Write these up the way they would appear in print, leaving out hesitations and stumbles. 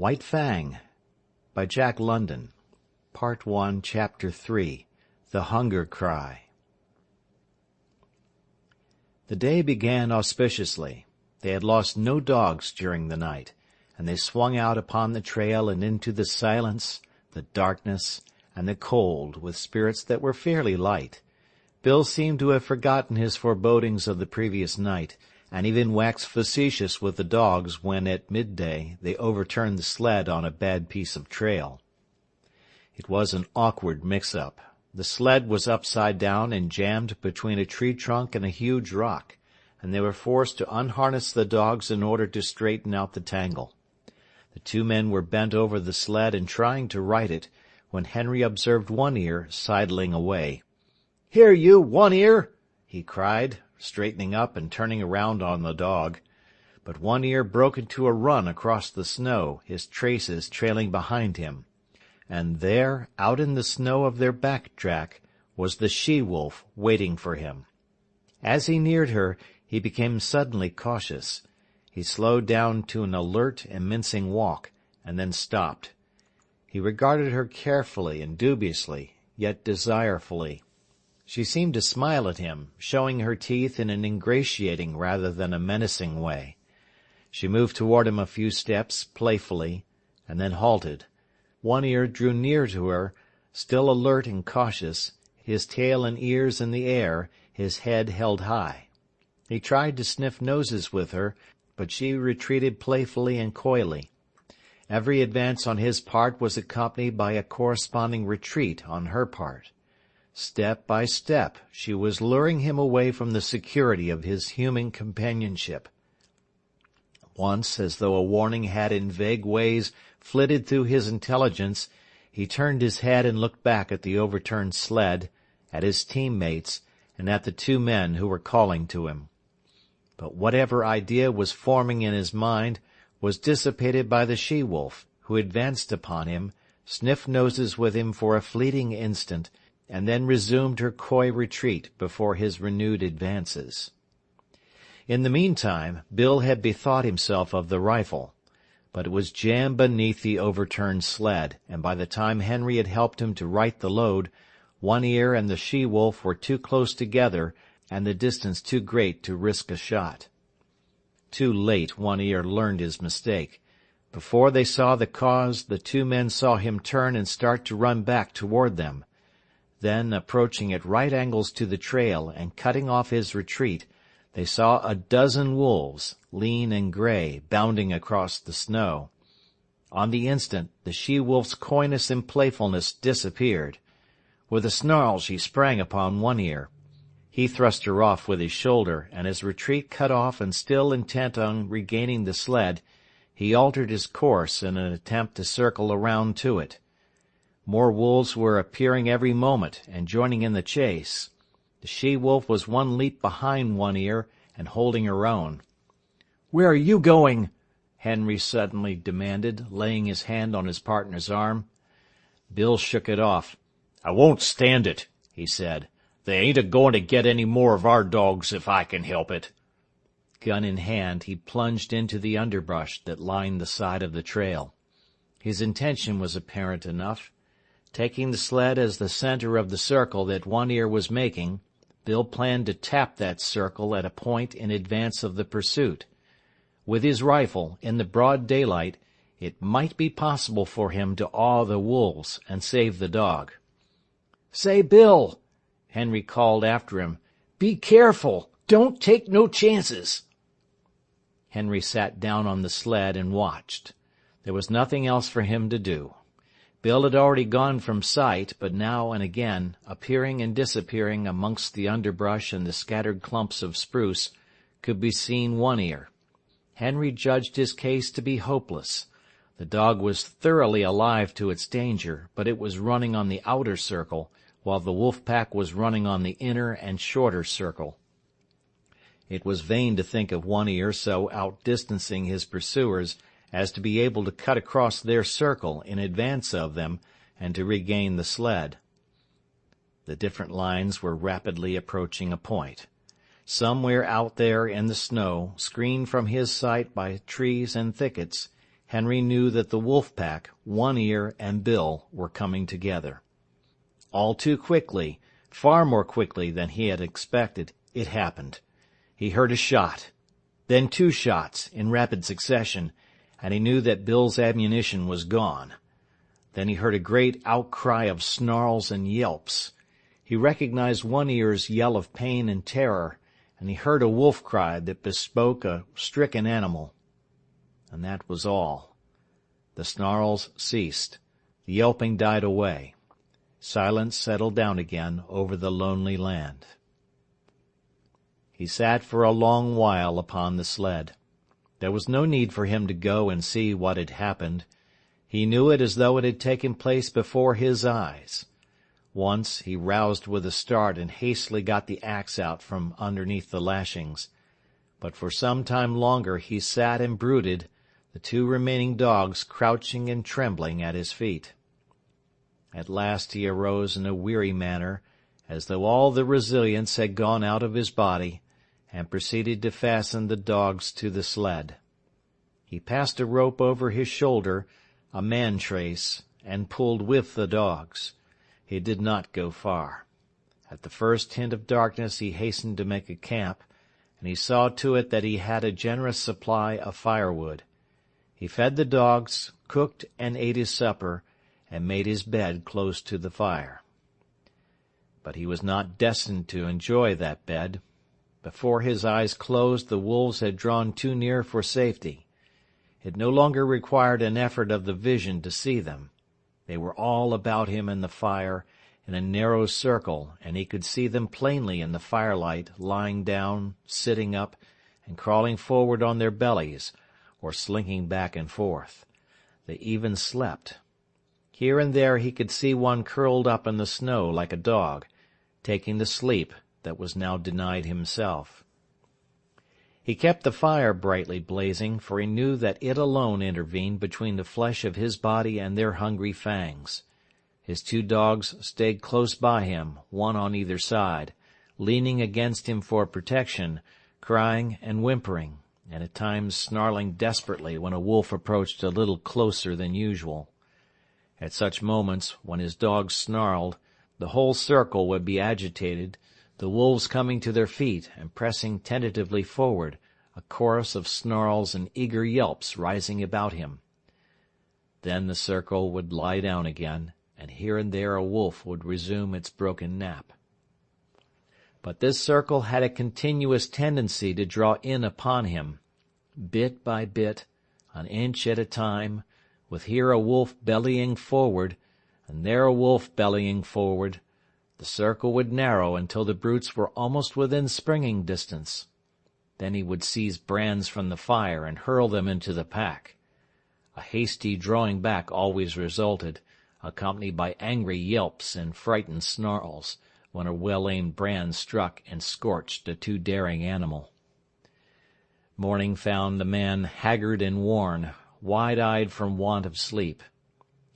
White Fang by Jack London. Part 1, Chapter 3, The Hunger Cry. The day began auspiciously. They had lost no dogs during the night, and they swung out upon the trail and into the silence, the darkness, and the cold with spirits that were fairly light. Bill seemed to have forgotten his forebodings of the previous night, and even waxed facetious with the dogs when, at midday, they overturned the sled on a bad piece of trail. It was an awkward mix-up. The sled was upside down and jammed between a tree trunk and a huge rock, and they were forced to unharness the dogs in order to straighten out the tangle. The two men were bent over the sled and trying to right it, when Henry observed One Ear sidling away. "Here, you, One Ear!" he cried, straightening up and turning around on the dog. But One Ear broke into a run across the snow, his traces trailing behind him. And there, out in the snow of their back track, was the she-wolf waiting for him. As he neared her, he became suddenly cautious. He slowed down to an alert and mincing walk, and then stopped. He regarded her carefully and dubiously, yet desirefully. She seemed to smile at him, showing her teeth in an ingratiating rather than a menacing way. She moved toward him a few steps, playfully, and then halted. One Ear drew near to her, still alert and cautious, his tail and ears in the air, his head held high. He tried to sniff noses with her, but she retreated playfully and coyly. Every advance on his part was accompanied by a corresponding retreat on her part. Step by step she was luring him away from the security of his human companionship. Once, as though a warning had in vague ways flitted through his intelligence, he turned his head and looked back at the overturned sled, at his teammates, and at the two men who were calling to him. But whatever idea was forming in his mind was dissipated by the she-wolf, who advanced upon him, sniffed noses with him for a fleeting instant, and then resumed her coy retreat before his renewed advances. In the meantime, Bill had bethought himself of the rifle, but it was jammed beneath the overturned sled, and by the time Henry had helped him to right the load, One Ear and the she-wolf were too close together and the distance too great to risk a shot. Too late One Ear learned his mistake. Before they saw the cause, the two men saw him turn and start to run back toward them. Then, approaching at right angles to the trail and cutting off his retreat, they saw a dozen wolves, lean and gray, bounding across the snow. On the instant, the she-wolf's coyness and playfulness disappeared. With a snarl she sprang upon One Ear. He thrust her off with his shoulder, and his retreat cut off and still intent on regaining the sled, he altered his course in an attempt to circle around to it. More wolves were appearing every moment and joining in the chase. The she-wolf was one leap behind One Ear and holding her own. "Where are you going?" Henry suddenly demanded, laying his hand on his partner's arm. Bill shook it off. "I won't stand it," he said. "They ain't a-goin' to get any more of our dogs if I can help it." Gun in hand, he plunged into the underbrush that lined the side of the trail. His intention was apparent enough. Taking the sled as the center of the circle that One Ear was making, Bill planned to tap that circle at a point in advance of the pursuit. With his rifle, in the broad daylight, it might be possible for him to awe the wolves and save the dog. "Say, Bill," Henry called after him, "be careful. Don't take no chances." Henry sat down on the sled and watched. There was nothing else for him to do. Bill had already gone from sight, but now and again, appearing and disappearing amongst the underbrush and the scattered clumps of spruce, could be seen One Ear. Henry judged his case to be hopeless. The dog was thoroughly alive to its danger, but it was running on the outer circle, while the wolf pack was running on the inner and shorter circle. It was vain to think of One Ear so outdistancing his pursuers as to be able to cut across their circle in advance of them and to regain the sled. The different lines were rapidly approaching a point. Somewhere out there in the snow, screened from his sight by trees and thickets, Henry knew that the wolf pack, One Ear and Bill, were coming together. All too quickly, far more quickly than he had expected, it happened. He heard a shot, then two shots in rapid succession, and he knew that Bill's ammunition was gone. Then he heard a great outcry of snarls and yelps. He recognized One Ear's yell of pain and terror, and he heard a wolf cry that bespoke a stricken animal. And that was all. The snarls ceased. The yelping died away. Silence settled down again over the lonely land. He sat for a long while upon the sled. There was no need for him to go and see what had happened. He knew it as though it had taken place before his eyes. Once he roused with a start and hastily got the axe out from underneath the lashings. But for some time longer he sat and brooded, the two remaining dogs crouching and trembling at his feet. At last he arose in a weary manner, as though all the resilience had gone out of his body, and proceeded to fasten the dogs to the sled. He passed a rope over his shoulder, a man-trace, and pulled with the dogs. He did not go far. At the first hint of darkness he hastened to make a camp, and he saw to it that he had a generous supply of firewood. He fed the dogs, cooked and ate his supper, and made his bed close to the fire. But he was not destined to enjoy that bed. Before his eyes closed, the wolves had drawn too near for safety. It no longer required an effort of the vision to see them. They were all about him in the fire, in a narrow circle, and he could see them plainly in the firelight, lying down, sitting up, and crawling forward on their bellies, or slinking back and forth. They even slept. Here and there he could see one curled up in the snow like a dog, taking the sleep that was now denied himself. He kept the fire brightly blazing, for he knew that it alone intervened between the flesh of his body and their hungry fangs. His two dogs stayed close by him, one on either side, leaning against him for protection, crying and whimpering, and at times snarling desperately when a wolf approached a little closer than usual. At such moments, when his dogs snarled, the whole circle would be agitated, the wolves coming to their feet and pressing tentatively forward, a chorus of snarls and eager yelps rising about him. Then the circle would lie down again, and here and there a wolf would resume its broken nap. But this circle had a continuous tendency to draw in upon him. Bit by bit, an inch at a time, with here a wolf bellying forward, and there a wolf bellying forward, the circle would narrow until the brutes were almost within springing distance. Then he would seize brands from the fire and hurl them into the pack. A hasty drawing back always resulted, accompanied by angry yelps and frightened snarls, when a well-aimed brand struck and scorched a too daring animal. Morning found the man haggard and worn, wide-eyed from want of sleep.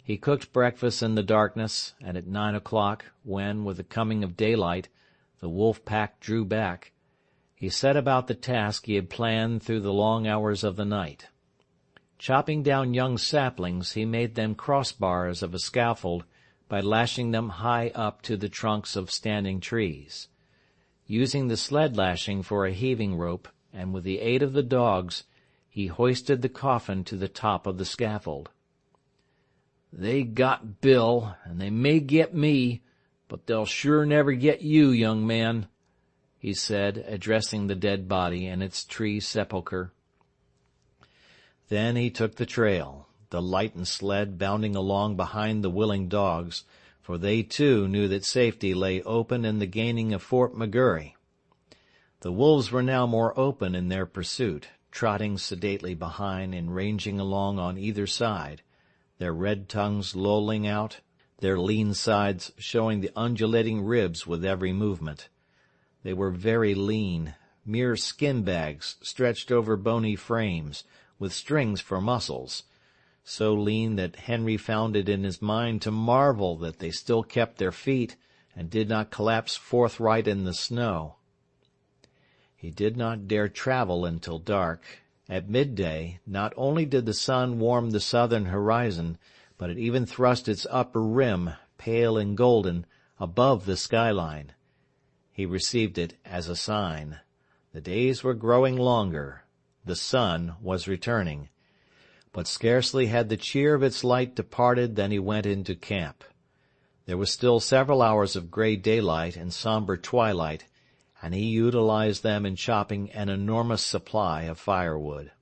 He cooked breakfast in the darkness, and at 9 o'clock, when, with the coming of daylight, the wolf pack drew back, he set about the task he had planned through the long hours of the night. Chopping down young saplings, he made them crossbars of a scaffold by lashing them high up to the trunks of standing trees. Using the sled lashing for a heaving rope, and with the aid of the dogs, he hoisted the coffin to the top of the scaffold. "They got Bill, and they may get me, but they'll sure never get you, young man," he said, addressing the dead body in its tree sepulchre. Then he took the trail, the lightened sled bounding along behind the willing dogs, for they too knew that safety lay open in the gaining of Fort McGurry. The wolves were now more open in their pursuit, trotting sedately behind and ranging along on either side, their red tongues lolling out, their lean sides showing the undulating ribs with every movement. They were very lean, mere skin bags stretched over bony frames, with strings for muscles, so lean that Henry found it in his mind to marvel that they still kept their feet and did not collapse forthright in the snow. He did not dare travel until dark, At midday, not only did the sun warm the southern horizon, but it even thrust its upper rim, pale and golden, above the skyline. He received it as a sign. The days were growing longer. The sun was returning. But scarcely had the cheer of its light departed than he went into camp. There was still several hours of gray daylight and somber twilight, and he utilized them in chopping an enormous supply of firewood.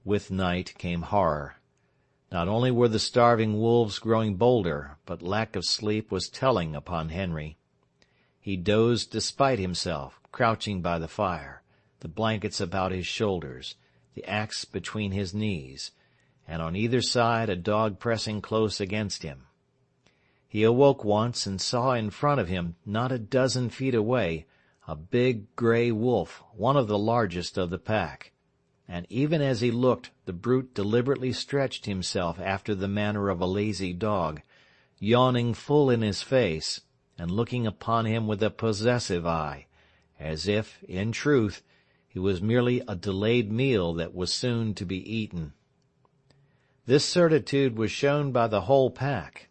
With night came horror. Not only were the starving wolves growing bolder, but lack of sleep was telling upon Henry. He dozed despite himself, crouching by the fire, the blankets about his shoulders, the axe between his knees, and on either side a dog pressing close against him. He awoke once and saw in front of him, not a dozen feet away, a big gray wolf, one of the largest of the pack. And even as he looked, the brute deliberately stretched himself after the manner of a lazy dog, yawning full in his face, and looking upon him with a possessive eye, as if, in truth, he was merely a delayed meal that was soon to be eaten. This certitude was shown by the whole pack.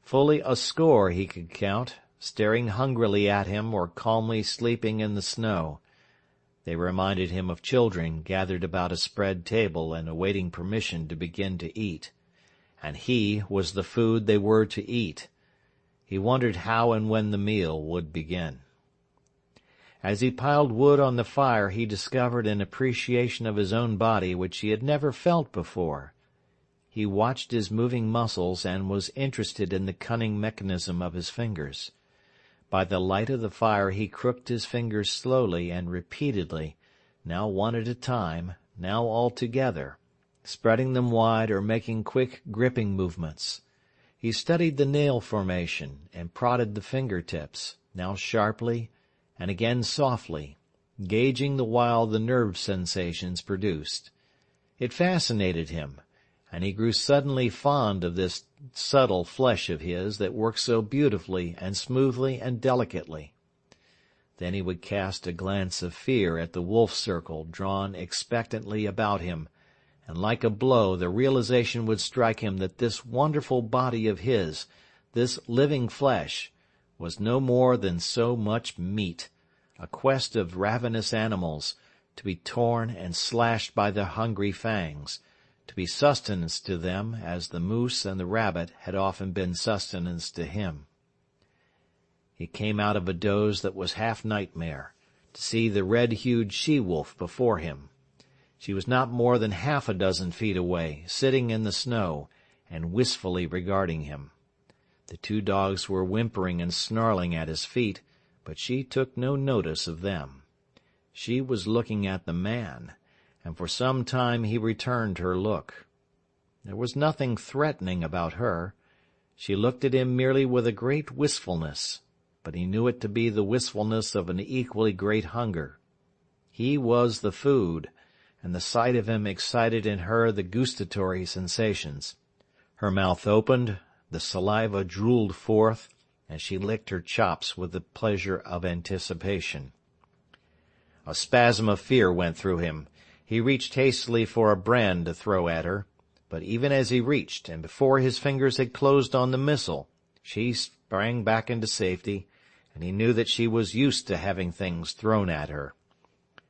Fully a score he could count, staring hungrily at him or calmly sleeping in the snow. They reminded him of children gathered about a spread table and awaiting permission to begin to eat. And he was the food they were to eat. He wondered how and when the meal would begin. As he piled wood on the fire, he discovered an appreciation of his own body which he had never felt before. He watched his moving muscles and was interested in the cunning mechanism of his fingers. By the light of the fire he crooked his fingers slowly and repeatedly, now one at a time, now all together, spreading them wide or making quick gripping movements. He studied the nail formation and prodded the finger-tips, now sharply and again softly, gauging the while the nerve sensations produced. It fascinated him, and he grew suddenly fond of this subtle flesh of his that worked so beautifully and smoothly and delicately. Then he would cast a glance of fear at the wolf circle drawn expectantly about him, and like a blow the realization would strike him that this wonderful body of his, this living flesh, was no more than so much meat, a quest of ravenous animals, to be torn and slashed by their hungry fangs, to be sustenance to them as the moose and the rabbit had often been sustenance to him. He came out of a doze that was half nightmare, to see the red-hued she-wolf before him. She was not more than half a dozen feet away, sitting in the snow, and wistfully regarding him. The two dogs were whimpering and snarling at his feet, but she took no notice of them. She was looking at the man, and for some time he returned her look. There was nothing threatening about her. She looked at him merely with a great wistfulness, but he knew it to be the wistfulness of an equally great hunger. He was the food, and the sight of him excited in her the gustatory sensations. Her mouth opened, the saliva drooled forth, and she licked her chops with the pleasure of anticipation. A spasm of fear went through him. He reached hastily for a brand to throw at her, but even as he reached, and before his fingers had closed on the missile, she sprang back into safety, and he knew that she was used to having things thrown at her.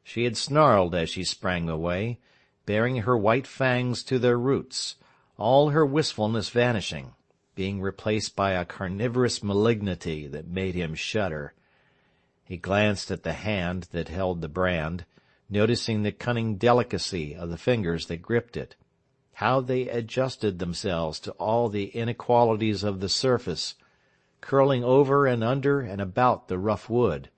She had snarled as she sprang away, baring her white fangs to their roots, all her wistfulness vanishing, being replaced by a carnivorous malignity that made him shudder. He glanced at the hand that held the brand, noticing the cunning delicacy of the fingers that gripped it, how they adjusted themselves to all the inequalities of the surface, curling over and under and about the rough wood,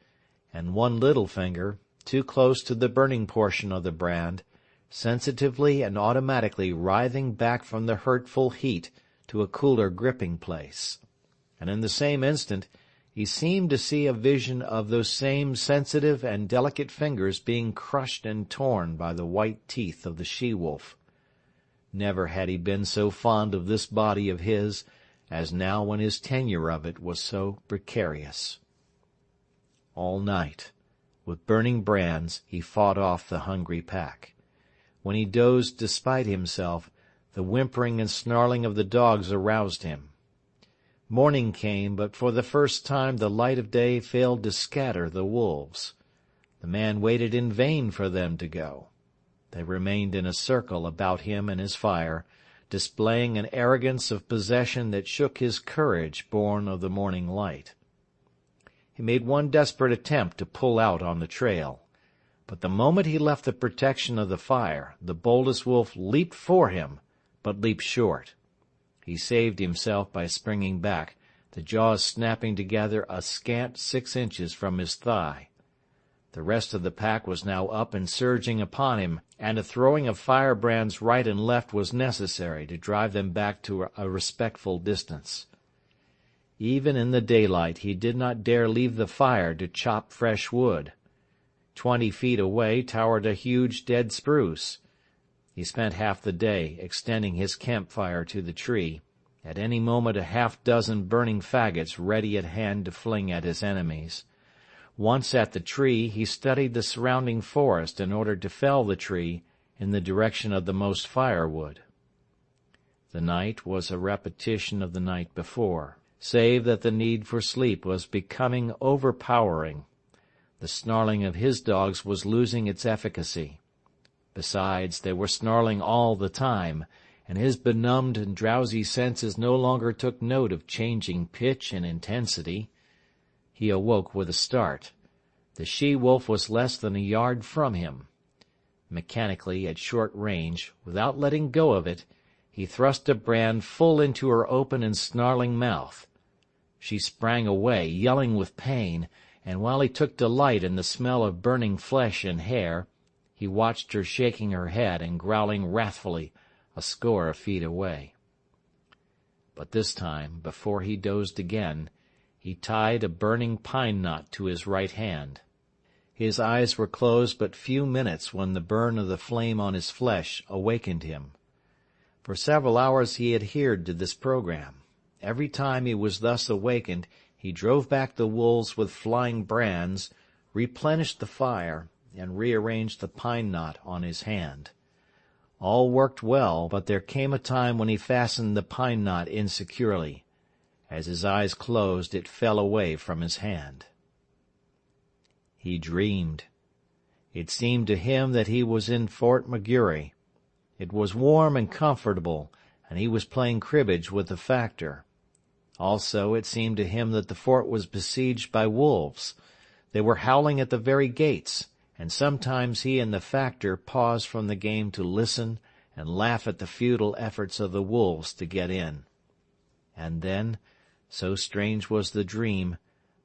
and one little finger, too close to the burning portion of the brand, sensitively and automatically writhing back from the hurtful heat to a cooler gripping place. And in the same instant he seemed to see a vision of those same sensitive and delicate fingers being crushed and torn by the white teeth of the she-wolf. Never had he been so fond of this body of his as now when his tenure of it was so precarious. All night, with burning brands, he fought off the hungry pack. When he dozed despite himself, the whimpering and snarling of the dogs aroused him. Morning came, but for the first time the light of day failed to scatter the wolves. The man waited in vain for them to go. They remained in a circle about him and his fire, displaying an arrogance of possession that shook his courage born of the morning light. He made one desperate attempt to pull out on the trail, but the moment he left the protection of the fire, the boldest wolf leaped for him, but leaped short. He saved himself by springing back, the jaws snapping together a scant 6 inches from his thigh. The rest of the pack was now up and surging upon him, and a throwing of firebrands right and left was necessary to drive them back to a respectful distance. Even in the daylight he did not dare leave the fire to chop fresh wood. 20 feet away towered a huge dead spruce. He spent half the day extending his campfire to the tree, at any moment a half-dozen burning faggots ready at hand to fling at his enemies. Once at the tree, he studied the surrounding forest in order to fell the tree in the direction of the most firewood. The night was a repetition of the night before, save that the need for sleep was becoming overpowering. The snarling of his dogs was losing its efficacy. Besides, they were snarling all the time, and his benumbed and drowsy senses no longer took note of changing pitch and intensity. He awoke with a start. The she-wolf was less than a yard from him. Mechanically, at short range, without letting go of it, he thrust a brand full into her open and snarling mouth. She sprang away, yelling with pain, and while he took delight in the smell of burning flesh and hair, he watched her shaking her head and growling wrathfully a score of feet away. But this time, before he dozed again, he tied a burning pine knot to his right hand. His eyes were closed but few minutes when the burn of the flame on his flesh awakened him. For several hours he adhered to this program. Every time he was thus awakened, he drove back the wolves with flying brands, replenished the fire, and rearranged the pine knot on his hand. All worked well, but there came a time when he fastened the pine knot insecurely. As his eyes closed, it fell away from his hand. He dreamed. It seemed to him that he was in Fort McGurry. It was warm and comfortable, and he was playing cribbage with the factor. Also, it seemed to him that the fort was besieged by wolves. They were howling at the very gates, and sometimes he and the factor paused from the game to listen and laugh at the futile efforts of the wolves to get in. And then, so strange was the dream,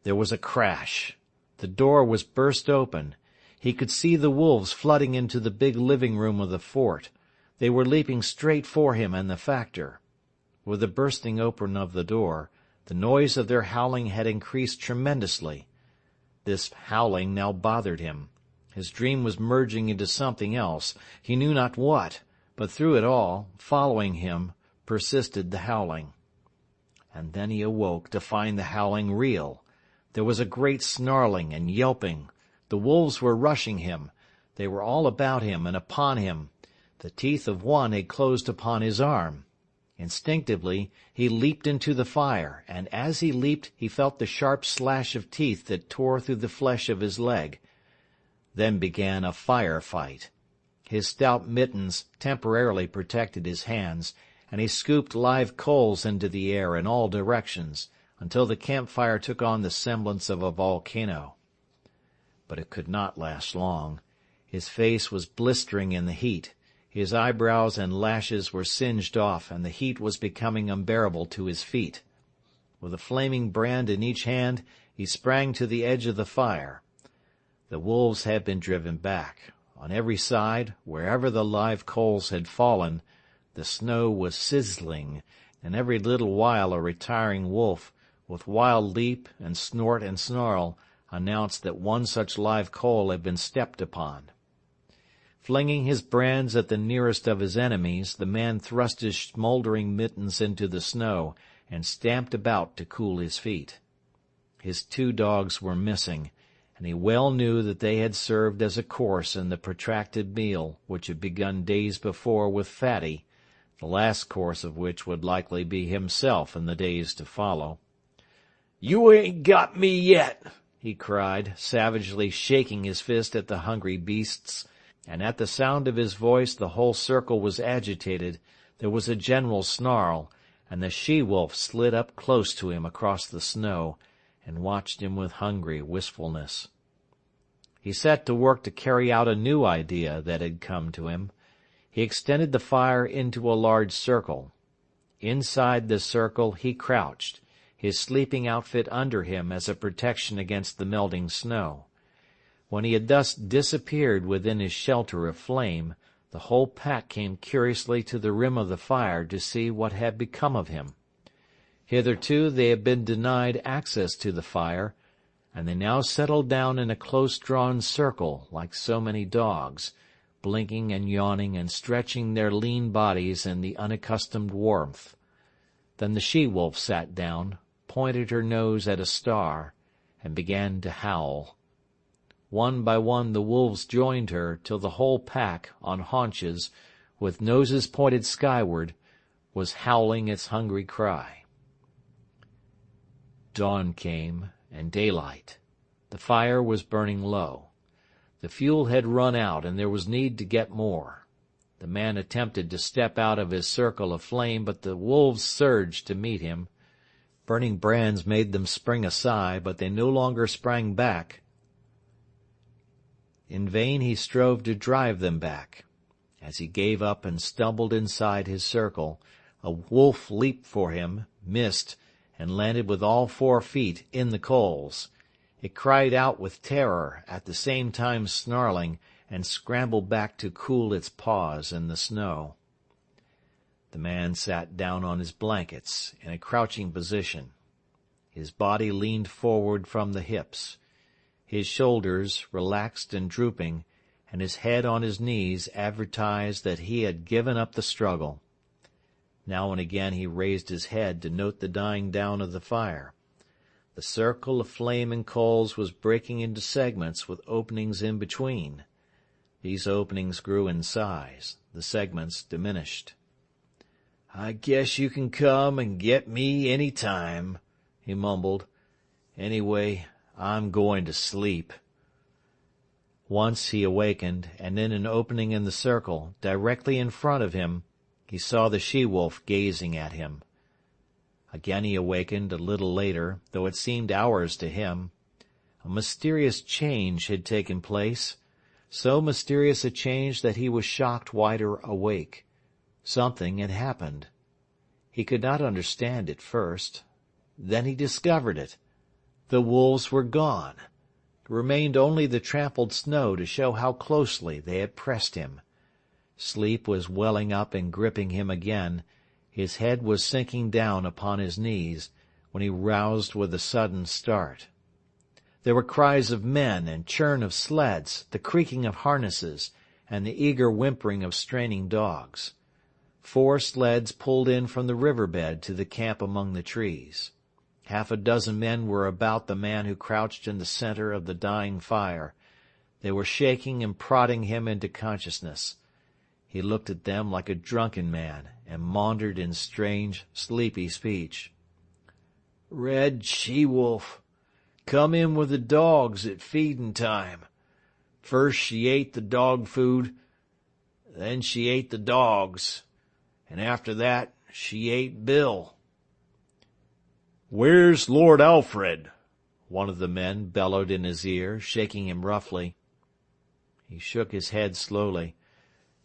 there was a crash. The door was burst open. He could see the wolves flooding into the big living room of the fort. They were leaping straight for him and the factor. With the bursting open of the door, the noise of their howling had increased tremendously. This howling now bothered him. His dream was merging into something else, he knew not what, but through it all, following him, persisted the howling. And then he awoke to find the howling real. There was a great snarling and yelping. The wolves were rushing him. They were all about him and upon him. The teeth of one had closed upon his arm. Instinctively, he leaped into the fire, and as he leaped he felt the sharp slash of teeth that tore through the flesh of his leg. Then began a fire fight. His stout mittens temporarily protected his hands, and he scooped live coals into the air in all directions, until the campfire took on the semblance of a volcano. But it could not last long. His face was blistering in the heat. His eyebrows and lashes were singed off, and the heat was becoming unbearable to his feet. With a flaming brand in each hand, he sprang to the edge of the fire. The wolves had been driven back. On every side, wherever the live coals had fallen, the snow was sizzling, and every little while a retiring wolf, with wild leap and snort and snarl, announced that one such live coal had been stepped upon. Flinging his brands at the nearest of his enemies, the man thrust his smouldering mittens into the snow and stamped about to cool his feet. His 2 dogs were missing, and he well knew that they had served as a course in the protracted meal which had begun days before with Fatty, the last course of which would likely be himself in the days to follow. "You ain't got me yet," he cried, savagely shaking his fist at the hungry beasts, and at the sound of his voice the whole circle was agitated. There was a general snarl, and the she-wolf slid up close to him across the snow, and watched him with hungry wistfulness. He set to work to carry out a new idea that had come to him. He extended the fire into a large circle. Inside this circle he crouched, his sleeping outfit under him as a protection against the melting snow. When he had thus disappeared within his shelter of flame, the whole pack came curiously to the rim of the fire to see what had become of him. Hitherto they had been denied access to the fire, and they now settled down in a close-drawn circle like so many dogs, blinking and yawning and stretching their lean bodies in the unaccustomed warmth. Then the she-wolf sat down, pointed her nose at a star, and began to howl. One by one the wolves joined her, till the whole pack, on haunches, with noses pointed skyward, was howling its hungry cry. Dawn came, and daylight. The fire was burning low. The fuel had run out, and there was need to get more. The man attempted to step out of his circle of flame, but the wolves surged to meet him. Burning brands made them spring aside, but they no longer sprang back. In vain he strove to drive them back. As he gave up and stumbled inside his circle, a wolf leaped for him, missed, and landed with all 4 feet in the coals. It cried out with terror, at the same time snarling, and scrambled back to cool its paws in the snow. The man sat down on his blankets in a crouching position. His body leaned forward from the hips. His shoulders, relaxed and drooping, and his head on his knees advertised that he had given up the struggle. Now and again he raised his head to note the dying down of the fire. The circle of flame and coals was breaking into segments with openings in between. These openings grew in size. The segments diminished. "I guess you can come and get me any time," he mumbled. "Anyway, I'm going to sleep." Once he awakened, and in an opening in the circle, directly in front of him, he saw the she-wolf gazing at him. Again he awakened a little later, though it seemed hours to him. A mysterious change had taken place, so mysterious a change that he was shocked wider awake. Something had happened. He could not understand it first. Then he discovered it. The wolves were gone. There remained only the trampled snow to show how closely they had pressed him. Sleep was welling up and gripping him again. His head was sinking down upon his knees, when he roused with a sudden start. There were cries of men and churn of sleds, the creaking of harnesses, and the eager whimpering of straining dogs. 4 sleds pulled in from the riverbed to the camp among the trees. 6 men were about the man who crouched in the center of the dying fire. They were shaking and prodding him into consciousness. He looked at them like a drunken man, and maundered in strange, sleepy speech. "Red she-wolf. Come in with the dogs at feedin' time. First she ate the dog food, then she ate the dogs, and after that she ate Bill." "Where's Lord Alfred?" one of the men bellowed in his ear, shaking him roughly. He shook his head slowly.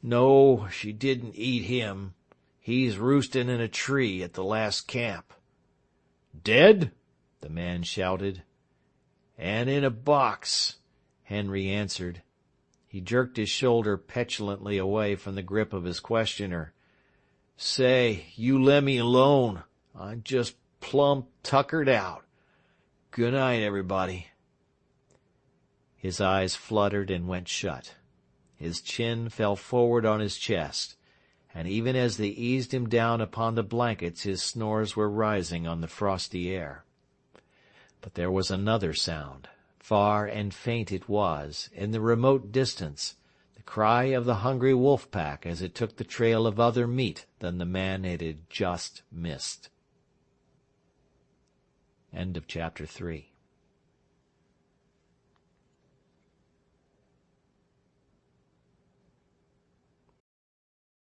"No, she didn't eat him. He's roosting in a tree at the last camp." "Dead?" the man shouted. "And in a box," Henry answered. He jerked his shoulder petulantly away from the grip of his questioner. "Say, you lemme alone. I'm just plumb tuckered out. Good night, everybody." His eyes fluttered and went shut. His chin fell forward on his chest, and even as they eased him down upon the blankets his snores were rising on the frosty air. But there was another sound, Far and faint it was, in the remote distance, the cry of the hungry wolf pack as it took the trail of other meat than the man it had just missed. End of chapter 3.